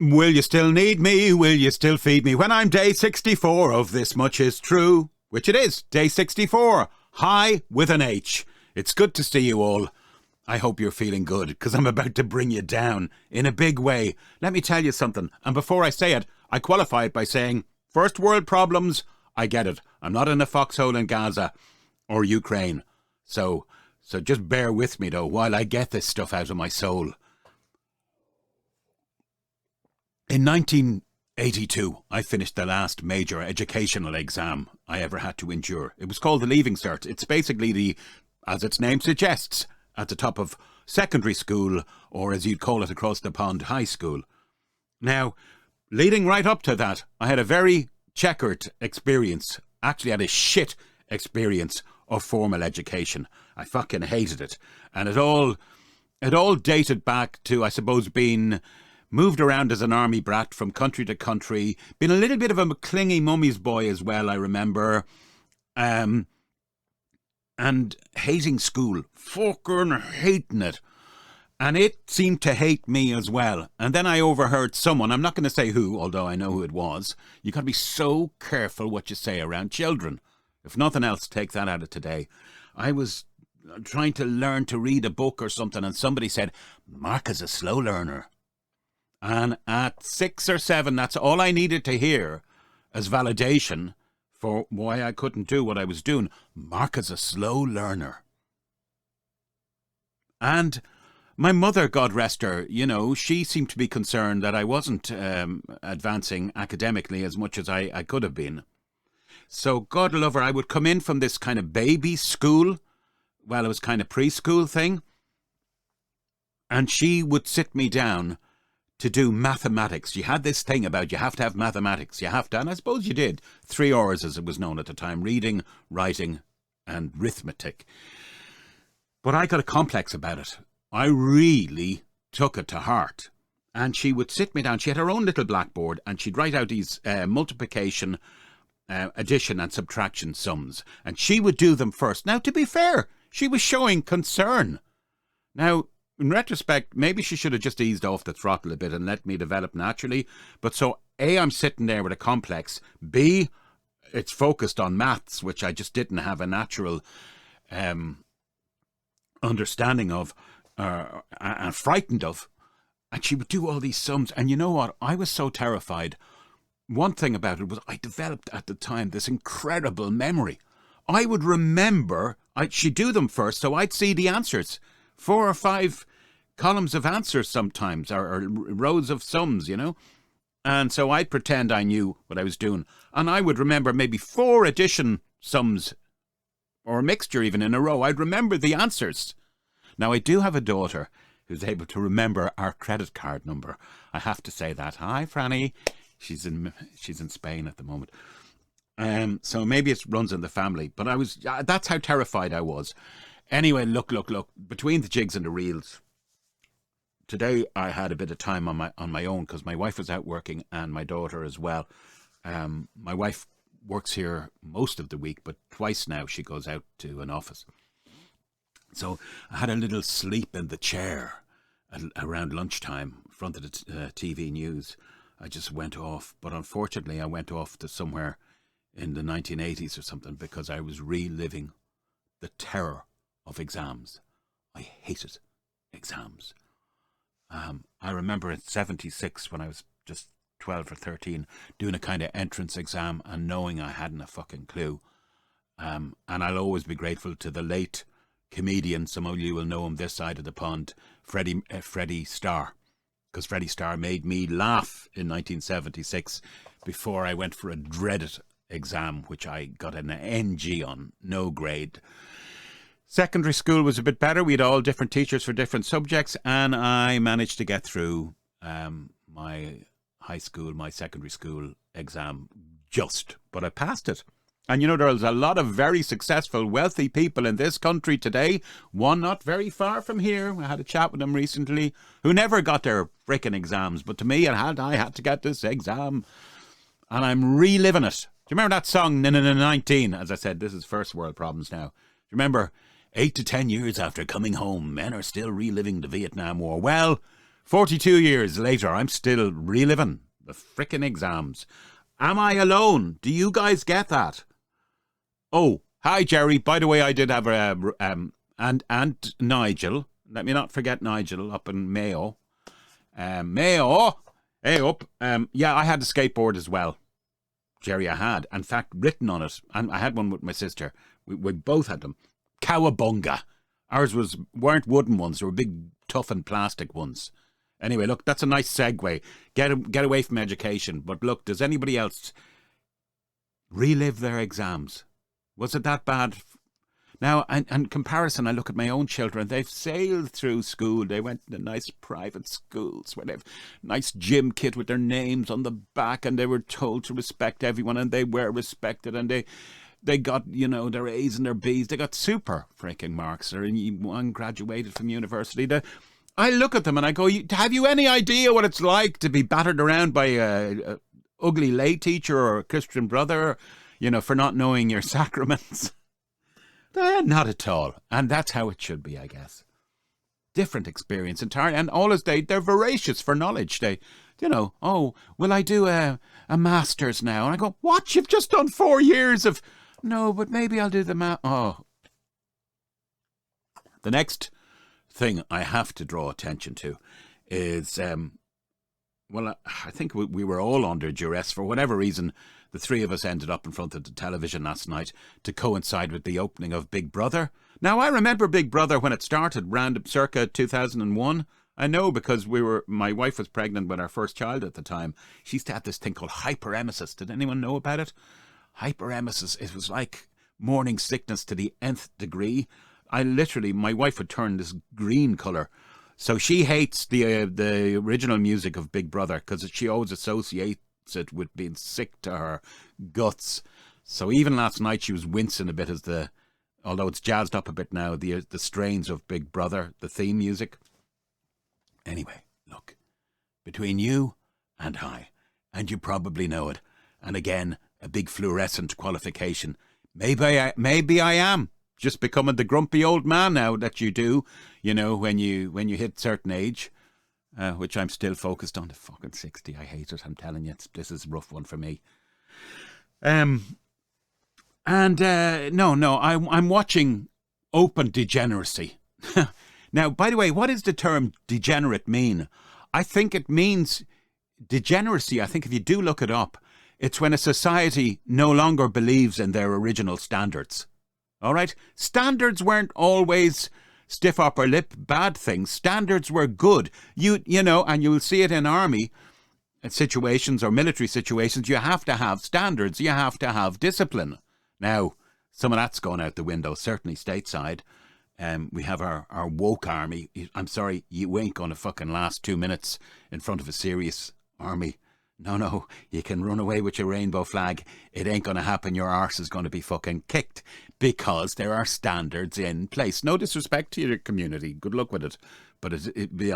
Will you still need me? Will you still feed me when I'm day 64 of This Much Is True? Which it is, day 64. Hi with an H. It's good to see you all. I hope you're feeling good, because I'm about to bring you down in a big way. Let me tell you something, and before I say it, I qualify it by saying, first world problems, I get it. I'm not in a foxhole in Gaza or Ukraine. So just bear with me, though, while I get this stuff out of my soul. In 1982, I finished the last major educational exam I ever had to endure. It was called the Leaving Cert. It's basically as its name suggests, at the top of secondary school, or as you'd call it across the pond, high school. Now, leading right up to that, I had a very checkered experience. Actually, I had a shit experience of formal education. I fucking hated it. And it all dated back to, I suppose, being moved around as an army brat from country to country. Been a little bit of a clingy mummy's boy as well, I remember. And hating school. Fucking hating it. And it seemed to hate me as well. And then I overheard someone, I'm not going to say who, although I know who it was. You got to be so careful what you say around children. If nothing else, take that out of today. I was trying to learn to read a book or something, and somebody said, Mark is a slow learner. And at 6 or 7, that's all I needed to hear as validation for why I couldn't do what I was doing. Mark is a slow learner. And my mother, God rest her, she seemed to be concerned that I wasn't advancing academically as much as I could have been. So, God love her, I would come in from this kind of baby school. Well, it was kind of preschool thing. And she would sit me down to do mathematics. She had this thing about you have to have mathematics. You have to, and I suppose you did. 3 hours, as it was known at the time. Reading, writing, and arithmetic. But I got a complex about it. I really took it to heart. And she would sit me down. She had her own little blackboard, and she'd write out these multiplication, addition, and subtraction sums. And she would do them first. Now, to be fair, she was showing concern. Now, in retrospect, maybe she should have just eased off the throttle a bit and let me develop naturally. But so, A, I'm sitting there with a complex. B, it's focused on maths, which I just didn't have a natural understanding of and frightened of. And she would do all these sums. And you know what? I was so terrified. One thing about it was I developed at the time this incredible memory. I would remember, she'd do them first, so I'd see the answers. 4 or 5 columns of answers sometimes, or rows of sums, And so I'd pretend I knew what I was doing. And I would remember maybe 4 addition sums, or a mixture even in a row. I'd remember the answers. Now, I do have a daughter who's able to remember our credit card number. I have to say that. Hi, Franny. She's in Spain at the moment. So maybe it runs in the family. But that's how terrified I was. Anyway, look. Between the jigs and the reels, today I had a bit of time on my own because my wife was out working and my daughter as well. My wife works here most of the week, but twice now she goes out to an office. So I had a little sleep in the chair around lunchtime in front of the TV news. I just went off, but unfortunately I went off to somewhere in the 1980s or something because I was reliving the terror of exams. I hated exams. I remember in 76 when I was just 12 or 13 doing a kind of entrance exam and knowing I hadn't a fucking clue. And I'll always be grateful to the late comedian, some of you will know him this side of the pond, Freddie Starr. Because Freddie Starr made me laugh in 1976 before I went for a dreaded exam, which I got an NG on, no grade. Secondary school was a bit better. We had all different teachers for different subjects, and I managed to get through my secondary school exam but I passed it. And there's a lot of very successful, wealthy people in this country today, one not very far from here, I had a chat with them recently, who never got their frickin' exams, but to me I had to get this exam, and I'm reliving it. Do you remember that song, 19? As I said, this is first world problems now. Do you remember, 8 to 10 years after coming home, men are still reliving the Vietnam War? Well, 42 years later, I'm still reliving the frickin' exams. Am I alone? Do you guys get that? Oh, hi, Jerry. By the way, I did have and Nigel. Let me not forget Nigel up in Mayo. Mayo, hey up. Yeah, I had a skateboard as well. Jerry, I had. In fact, written on it. And I had one with my sister. We both had them. Cowabunga. Ours weren't wooden ones. They were big, tough and plastic ones. Anyway, look, that's a nice segue. Get away from education. But look, does anybody else relive their exams? Was it that bad? Now, in comparison, I look at my own children. They've sailed through school. They went to nice private schools where they've nice gym kit with their names on the back, and they were told to respect everyone, and they were respected, and they got, their A's and their B's. They got super freaking marks. One graduated from university. I look at them and I go, have you any idea what it's like to be battered around by a ugly lay teacher or a Christian brother, for not knowing your sacraments? Not at all. And that's how it should be, I guess. Different experience entirely. And always they're voracious for knowledge. They, oh, will I do a master's now? And I go, what? You've just done 4 years of... No, but maybe I'll do the Oh. The next thing I have to draw attention to is, I think we were all under duress. For whatever reason, the three of us ended up in front of the television last night to coincide with the opening of Big Brother. Now, I remember Big Brother when it started, around circa 2001. I know because my wife was pregnant with our first child at the time. She used to have this thing called hyperemesis. Did anyone know about it? Hyperemesis, it was like morning sickness to the nth degree. My wife would turn this green colour. So she hates the original music of Big Brother because she always associates it with being sick to her guts. So even last night she was wincing a bit although it's jazzed up a bit now, the strains of Big Brother, the theme music. Anyway, look, between you and I, and you probably know it, and again, a big fluorescent qualification, maybe I am just becoming the grumpy old man now that you do, when you hit certain age, which I'm still focused on. The fucking 60, I hate it. I'm telling you, this is a rough one for me. I'm watching open degeneracy. Now, by the way, what does the term degenerate mean? I think it means degeneracy. I think if you do look it up, it's when a society no longer believes in their original standards. All right? Standards weren't always stiff upper lip bad things. Standards were good. And you'll see it in army situations or military situations. You have to have standards. You have to have discipline. Now, some of that's gone out the window, certainly stateside. We have our woke army. I'm sorry, you ain't going to fucking last 2 minutes in front of a serious army. No, you can run away with your rainbow flag. It ain't going to happen. Your arse is going to be fucking kicked because there are standards in place. No disrespect to your community. Good luck with it. But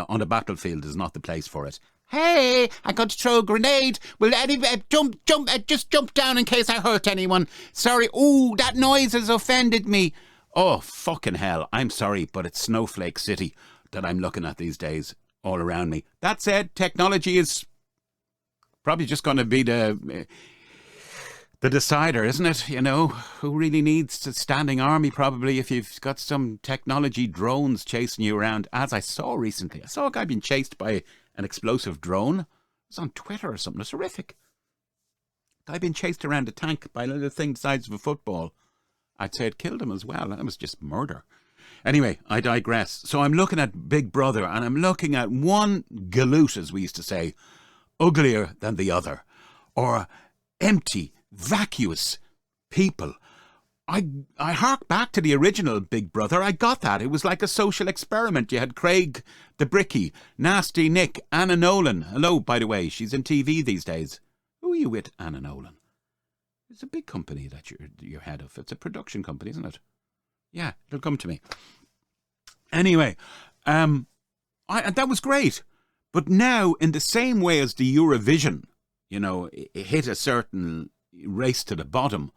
on a battlefield is not the place for it. Hey, I got to throw a grenade. Will anybody just jump down in case I hurt anyone? Sorry. Ooh, that noise has offended me. Oh, fucking hell. I'm sorry, but it's Snowflake City that I'm looking at these days all around me. That said, technology is probably just going to be the decider, isn't it? Who really needs a standing army probably if you've got some technology drones chasing you around. As I saw recently, I saw a guy being chased by an explosive drone. It was on Twitter or something. It's horrific. Guy being chased around a tank by a little thing the size of a football. I'd say it killed him as well. That was just murder. Anyway, I digress. So I'm looking at Big Brother and I'm looking at one galoot, as we used to say, uglier than the other, or empty, vacuous people. I hark back to the original Big Brother. I got that. It was like a social experiment. You had Craig the Bricky, Nasty Nick, Anna Nolan. Hello, by the way, she's in TV these days. Who are you with, Anna Nolan? It's a big company that you're head of. It's a production company, isn't it? Yeah, it'll come to me. Anyway, and that was great. But now, in the same way as the Eurovision, it hit a certain race to the bottom,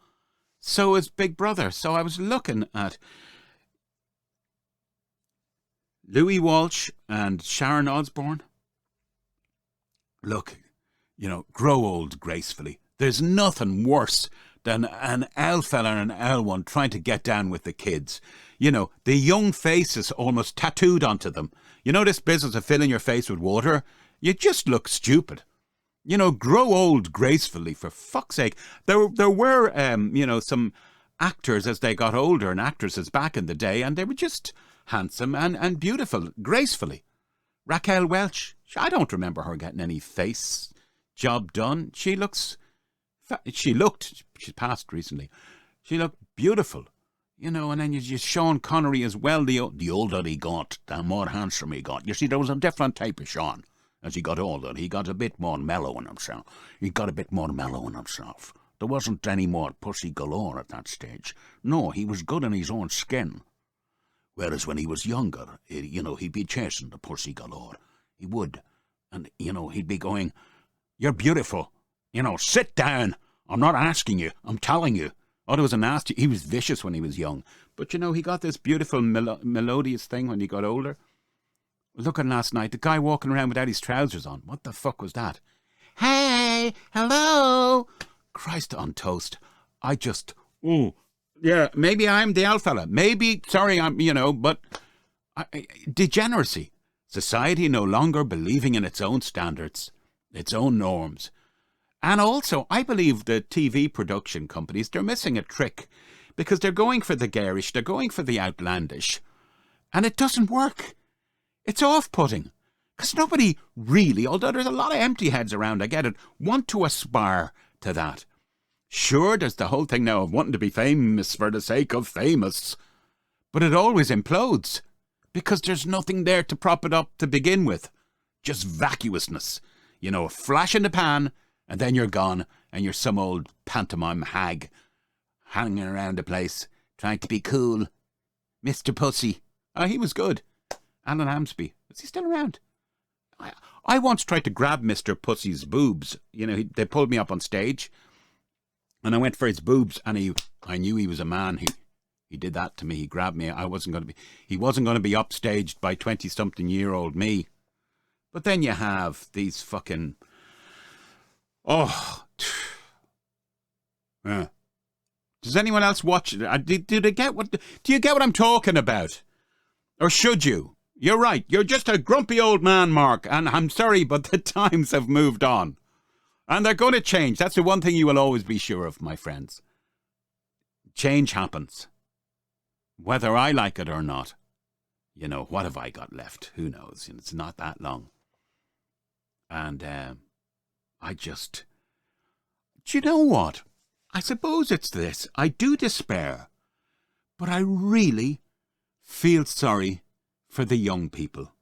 so is Big Brother. So I was looking at Louis Walsh and Sharon Osbourne. Look, grow old gracefully. There's nothing worse than an L fella and an L one trying to get down with the kids. The young faces almost tattooed onto them. This business of filling your face with water? You just look stupid. Grow old gracefully, for fuck's sake. There were, some actors as they got older and actresses back in the day, and they were just handsome and beautiful, gracefully. Raquel Welch, I don't remember her getting any face job done. She's passed recently. She looked beautiful, and then you Sean Connery as well. The older he got, the more handsome he got. You see, there was a different type of Sean as he got older. He got a bit more mellow in himself. There wasn't any more pussy galore at that stage. No, he was good in his own skin. Whereas when he was younger, he'd be chasing the pussy galore. He would. And, he'd be going, "You're beautiful. Sit down. I'm not asking you. I'm telling you." Oh, there was a nasty... He was vicious when he was young. But, he got this beautiful melodious thing when he got older. Looking last night, the guy walking around without his trousers on. What the fuck was that? Hey, hello. Christ on toast. I just... Oh, yeah, maybe I'm the old fella. Maybe, sorry, but... Degeneracy. Society no longer believing in its own standards, its own norms. And also, I believe the TV production companies, they're missing a trick because they're going for the garish, they're going for the outlandish, and it doesn't work. It's off-putting because nobody really, although there's a lot of empty heads around, I get it, want to aspire to that. Sure, there's the whole thing now of wanting to be famous for the sake of famous, but it always implodes because there's nothing there to prop it up to begin with. Just vacuousness. A flash in the pan, and then you're gone, and you're some old pantomime hag hanging around the place, trying to be cool. Mr. Pussy. Oh, he was good. Alan Amsby. Is he still around? I once tried to grab Mr. Pussy's boobs. They pulled me up on stage, and I went for his boobs, and I knew he was a man. He did that to me. He grabbed me. He wasn't going to be upstaged by 20-something-year-old me. But then you have these fucking... Oh. Does anyone else watch it? Do you get what I'm talking about? Or should you? You're right. You're just a grumpy old man, Mark. And I'm sorry, but the times have moved on. And they're going to change. That's the one thing you will always be sure of, my friends. Change happens. Whether I like it or not. What have I got left? Who knows? It's not that long. And do you know what? I suppose it's this. I do despair. But I really feel sorry for the young people.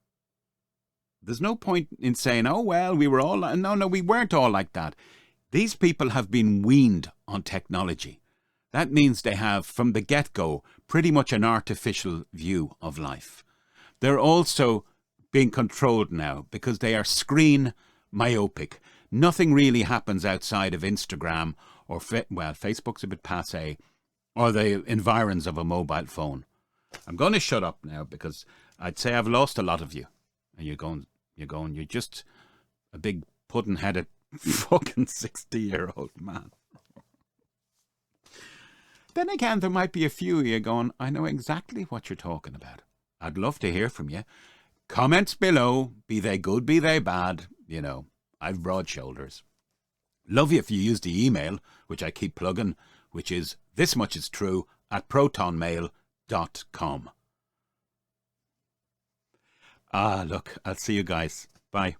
There's no point in saying, oh, well, we were all... No, we weren't all like that. These people have been weaned on technology. That means they have, from the get-go, pretty much an artificial view of life. They're also being controlled now because they are screen myopic. Nothing really happens outside of Instagram or, Facebook's a bit passé, or the environs of a mobile phone. I'm going to shut up now because I'd say I've lost a lot of you. And you're just a big pudding-headed fucking 60-year-old man. Then again, there might be a few of you going, I know exactly what you're talking about. I'd love to hear from you. Comments below, be they good, be they bad, I've broad shoulders. Love you if you use the email, which I keep plugging, which is thismuchistrue@protonmail.com. Look, I'll see you guys. Bye.